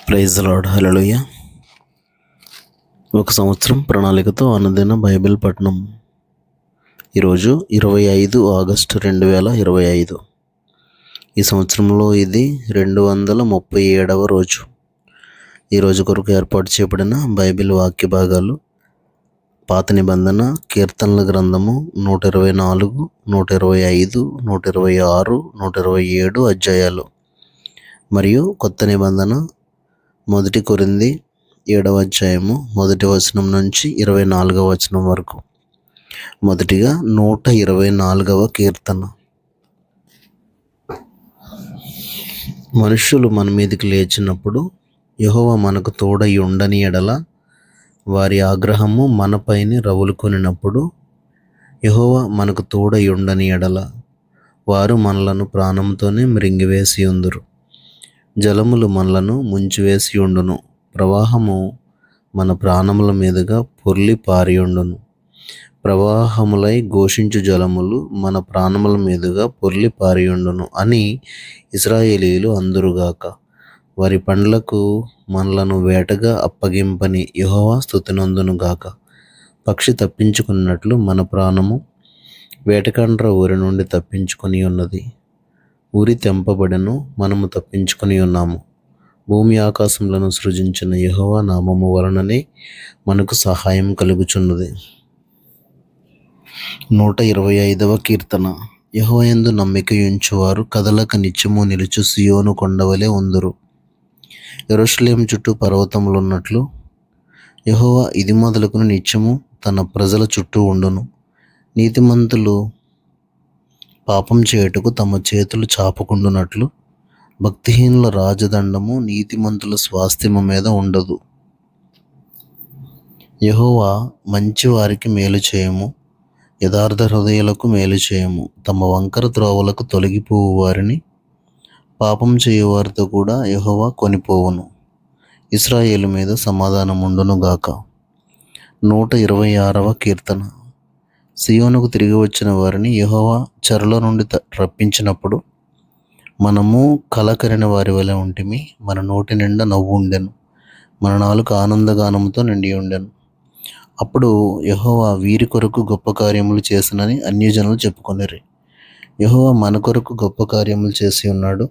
Praise the lord. హల్లెలూయా. ఒక సంవత్సరం ప్రణాళికతో అనుదిన బైబిల్ పఠనం. ఈరోజు 25 ఆగస్టు 2025. ఈ సంవత్సరంలో ఇది 237వ రోజు. ఈరోజు కొరకు ఏర్పాటు చేయబడిన బైబిల్ వాక్య భాగాలు పాత నిబంధన కీర్తనల గ్రంథము 124, 125, 126, 127 అధ్యాయాలు మరియు కొత్త నిబంధన 1 కొరింథీ 7వ అధ్యాయము 1వ వచనం నుంచి 24వ వచనం వరకు. మొదటిగా 124వ కీర్తన. మనుష్యులు మన మీదకి లేచినప్పుడు యెహోవా మనకు తోడై ఉండని ఎడల, వారి ఆగ్రహము మనపైని రగులుకొనినప్పుడు యెహోవా మనకు తోడై ఉండని ఎడల, వారు మనలను ప్రాణంతోనే మృంగివేసి ఉందురు. జలములు మనలను ముంచివేసి ఉండును, ప్రవాహము మన ప్రాణముల మీదుగా పొర్లి పారియుండును. ప్రవాహములై ఘోషించు జలములు మన ప్రాణముల మీదుగా పొర్లి పారియుండును అని ఇశ్రాయేలీయులు అందురుగాక. వారి పండ్లకు మనలను వేటగా అప్పగింపని యెహోవా స్తుతినందునుగాక. పక్షి తప్పించుకున్నట్లు మన ప్రాణము వేటకండ్ర ఊరి నుండి తప్పించుకొని ఉన్నది. ఉరి తెంపబడెను, మనము తప్పించుకొని ఉన్నాము. భూమి ఆకాశములను సృజించిన యెహోవా నామము వలననే మనకు సహాయం కలుగుచున్నది. 125వ కీర్తన. యెహోవా యందు నమ్మికయుంచువారు కదలక నిత్యము నిలుచు సియోను కొండవలె ఉందురు. యెరూషలేము చుట్టూ పర్వతములున్నట్లు యెహోవా ఇది మొదలుకుని నిత్యము తన ప్రజల చుట్టూ ఉండును. నీతిమంతులు పాపం చేయుటకు తమ చేతులు చాపకుండునట్లు భక్తిహీనుల రాజదండము నీతిమంతుల స్వాస్థ్యము మీద ఉండదు. యెహోవా మంచి వారికి మేలు చేయము, యథార్థ హృదయులకు మేలు చేయము. తమ వంకర త్రోవలకు తొలగిపోవు వారిని, పాపం చేయువారితో కూడా యెహోవా కొనిపోవును. ఇశ్రాయేలు మీద సమాధానముండునుగాక. 126వ కీర్తన. సియోనుకు తిరిగి వచ్చిన వారిని యెహోవా చెరలో నుండి రప్పించినప్పుడు మనము కలకరిన వారి వలె ఉంటిమి. మన నోటి నిండా నవ్వు ఉండెను, మన నాలుక ఆనందగానముతో నిండి ఉండెను. అప్పుడు యెహోవా వీరి కొరకు గొప్ప కార్యములు చేసినని అన్యజనులు చెప్పుకొనిరి. యెహోవా మన కొరకు గొప్ప కార్యములు చేసి ఉన్నాడు,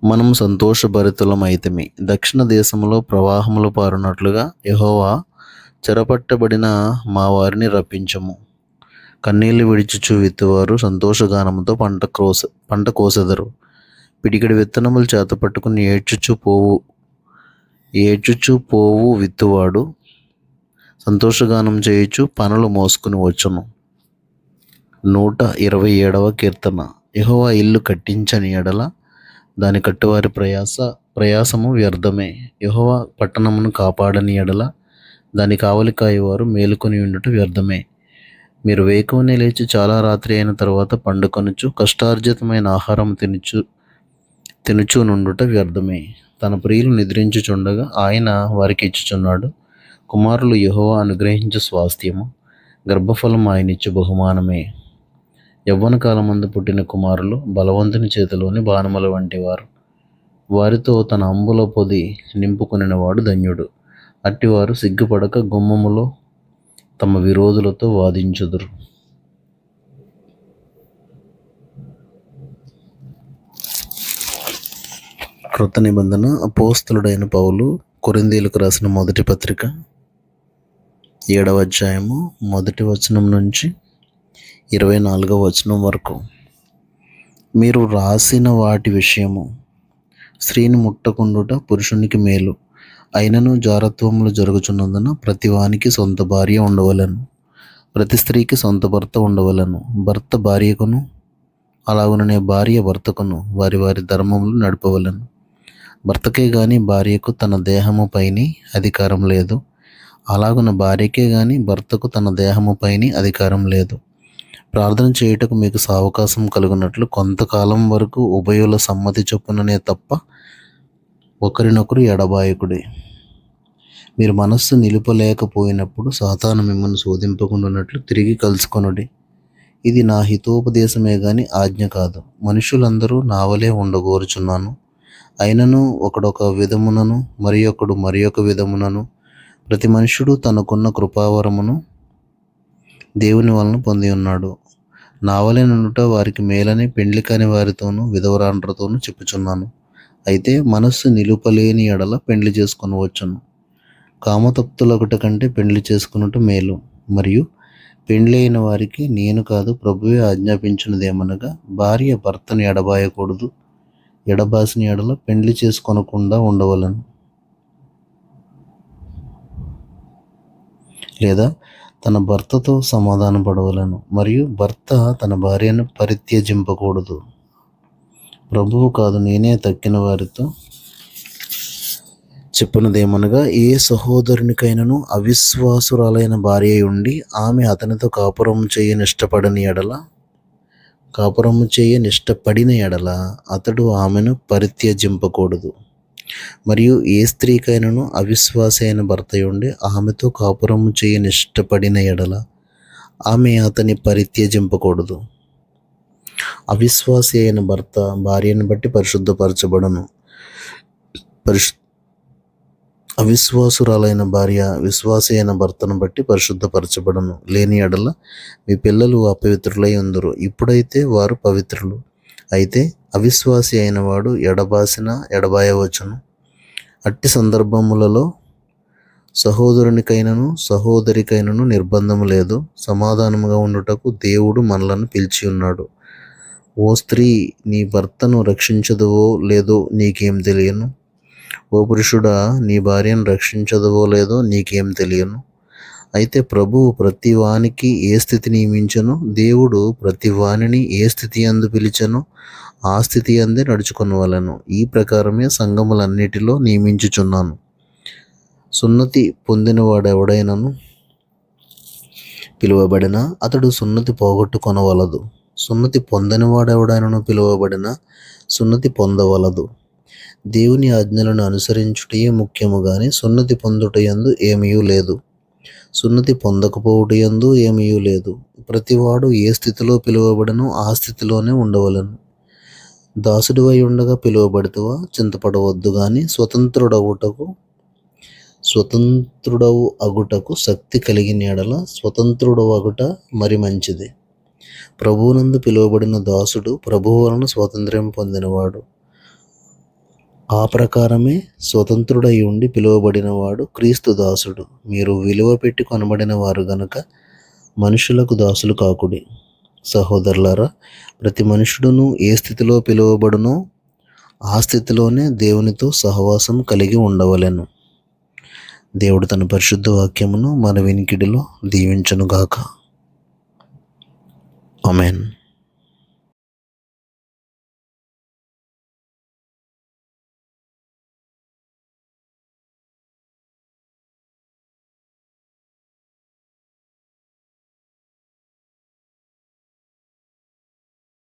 మనము సంతోషభరితులమైతిమి. దక్షిణ దేశంలో ప్రవాహములు పారునట్లుగా యెహోవా చెరపట్టబడిన మా వారిని రప్పించము. కన్నీళ్లు విడిచుచు విత్తువారు సంతోషగానముతో పంట కోసెదరు. పిడికిడి విత్తనములు చేత పట్టుకుని ఏడ్చుచు పోవు విత్తువాడు సంతోషగానం చేయుచు పనులు మోసుకుని వచ్చును. 127వ కీర్తన. యెహోవా ఇల్లు కట్టించని ఎడల దాని కట్టువారి ప్రయాసము వ్యర్థమే. యెహోవా పట్టణమును కాపాడని ఎడల దాని కావలి కాయువారు మేలుకొని ఉండుట వ్యర్థమే. మీరు వేకువనే లేచి చాలా రాత్రి అయిన తర్వాత పండుకొనుచు కష్టార్జితమైన ఆహారం తినుచు నుండుట వ్యర్థమే. తన ప్రియులు నిద్రించుచుండగా ఆయన వారికి ఇచ్చుచున్నాడు. కుమారులు యెహోవా అనుగ్రహించు స్వాస్థ్యము, గర్భఫలం ఆయనిచ్చు బహుమానమే. యవ్వన కాలమందు పుట్టిన కుమారులు బలవంతుని చేతిలోని బాణముల వంటి వారు. వారితో తన అంబుల పొది నింపుకొనినవాడు ధన్యుడు. అట్టివారు సిగ్గుపడక గుమ్మములో తమ విరోధులతో వాదించుదురు. క్రొత్త నిబంధన అపోస్తలుడైన పౌలు కొరింథీయులకు రాసిన మొదటి పత్రిక 7వ అధ్యాయము 1వ వచనం నుంచి 24వ వచనం వరకు. మీరు రాసిన వాటి విషయము, స్త్రీని ముట్టకుండుట పురుషునికి మేలు. అయినను జారత్వములు జరుగుచున్నందున ప్రతి వానికి సొంత భార్య ఉండవలను, ప్రతి స్త్రీకి సొంత భర్త ఉండవలను. భర్త భార్యకును అలాగుననే భార్య భర్తకును వారి వారి ధర్మములు నడపవలను. భర్తకే గాని భార్యకు తన దేహము పైని అధికారం లేదు, అలాగున భార్యకే గాని భర్తకు తన దేహము పైని అధికారం లేదు. ప్రార్థన చేయుటకు మీకు సావకాశం కలుగునట్లు కొంతకాలం వరకు ఉభయుల సమ్మతి చొప్పుననే తప్ప ఒకరినొకరు ఎడబాయకుడి. మీరు మనస్సు నిలుపలేకపోయినప్పుడు సాతాను మిమ్మల్ని శోధింపకుండానట్లు తిరిగి కలుసుకొనుడి. ఇది నా హితోపదేశమే గాని ఆజ్ఞ కాదు. మనుషులందరూ నా వలె ఉండగోరుచున్నాను, అయినను ఒకడొక విధమునను మరి ఒక విధమునను, ప్రతి మనుష్యుడు తనకున్న కృపావరమును దేవుని వలన పొంది ఉన్నాడు. నా వలె నుండుట వారికి మేలని పెండ్లి కాని వారితోనూ విధవరాండ్రతోనూ చెప్పుచున్నాను. అయితే మనస్సు నిలుపలేని ఎడల పెండ్లి చేసుకొనవచ్చును. కామతప్తులొకటి కంటే పెండ్లి చేసుకున్నట్టు మేలు. మరియు పెండ్లి అయిన వారికి నేను కాదు, ప్రభువే ఆజ్ఞాపించినదేమనగా, భార్య భర్తను ఎడబాయకూడదు, ఎడబాసిన ఎడల పెండ్లి చేసుకొనకుండా ఉండవలను. లేదా తన భర్తతో సమాధాన పడవలను. మరియు భర్త తన భార్యను పరిత్యజింపకూడదు. ప్రభువు కాదు, నేనే తక్కిన వారితో చెప్పినదేమనగా, ఏ సహోదరునికైనను అవిశ్వాసురాలైన భార్య ఉండి ఆమె అతనితో కాపురము చేయనిష్టపడిన ఎడల అతడు ఆమెను పరిత్యజింపకూడదు. మరియు ఏ స్త్రీకైనను అవిశ్వాసి అయిన భర్త ఉండి ఆమెతో కాపురము చేయనిష్టపడిన ఎడల ఆమె అతని పరిత్యజింపకూడదు. అవిశ్వాసి అయిన భర్త భార్యను బట్టి పరిశుద్ధపరచబడను. అవిశ్వాసురాలైన భార్య విశ్వాసి అయిన భర్తను బట్టి పరిశుద్ధపరచబడను. లేని ఎడల మీ పిల్లలు అపవిత్రులై ఉందురు. ఇప్పుడైతే వారు పవిత్రులు. అయితే అవిశ్వాసి అయిన వాడు ఎడబాయవచ్చును. అట్టి సందర్భములలో సహోదరునికైనను సహోదరికైనను నిర్బంధము లేదు. సమాధానముగా ఉండుటకు దేవుడు మనలను పిలిచి ఉన్నాడు. ఓ స్త్రీ, నీ భర్తను రక్షించదువో లేదో నీకేం తెలియను. ఓ పురుషుడా, నీ భార్యను రక్షించదువో లేదో నీకేం తెలియను. అయితే ప్రభువు ప్రతి వానికి ఏ స్థితి నియమించను, దేవుడు ప్రతి వానిని ఏ స్థితి యందు పిలిచెనో ఆ స్థితి అందే నడుచుకొనవలెను. ఈ ప్రకారమే సంఘములన్నిటిలో నియమించుచున్నాను. సున్నతి పొందినవాడెవడైనను పిలువబడినా అతడు సున్నతి పోగొట్టుకొనవలదు. సున్నతి పొందనివాడెవడైనను పిలువబడినా సున్నతి పొందవలదు. దేవుని ఆజ్ఞలను అనుసరించుటయే ముఖ్యము గాని సున్నతి పొందుటయందు ఏమీ లేదు, సున్నతి పొందకపోవుటయందు ఏమీ లేదు. ప్రతివాడు ఏ స్థితిలో పిలువబడనో ఆ స్థితిలోనే ఉండవలను. దాసుడివై ఉండగా పిలువబడితేవా చింతపడవద్దు గాని స్వతంత్రుడవు అగుటకు శక్తి కలిగిన ఎడల స్వతంత్రుడవు అగుట మరి మంచిది. ప్రభువునందు పిలువబడిన దాసుడు ప్రభువు వలన స్వాతంత్ర్యం పొందినవాడు. ఆ ప్రకారమే స్వతంత్రుడై ఉండి పిలువబడినవాడు క్రీస్తు దాసుడు. మీరు విలువ పెట్టి కొనబడిన వారు గనుక మనుషులకు దాసులు కాకుడి. సహోదరులారా, ప్రతి మనుషుడును ఏ స్థితిలో పిలువబడునో ఆ స్థితిలోనే దేవునితో సహవాసం కలిగి ఉండవలెను. దేవుడు తన పరిశుద్ధ వాక్యమును మన వినికిడిలో దీవించునుగాక. ఆమేన్.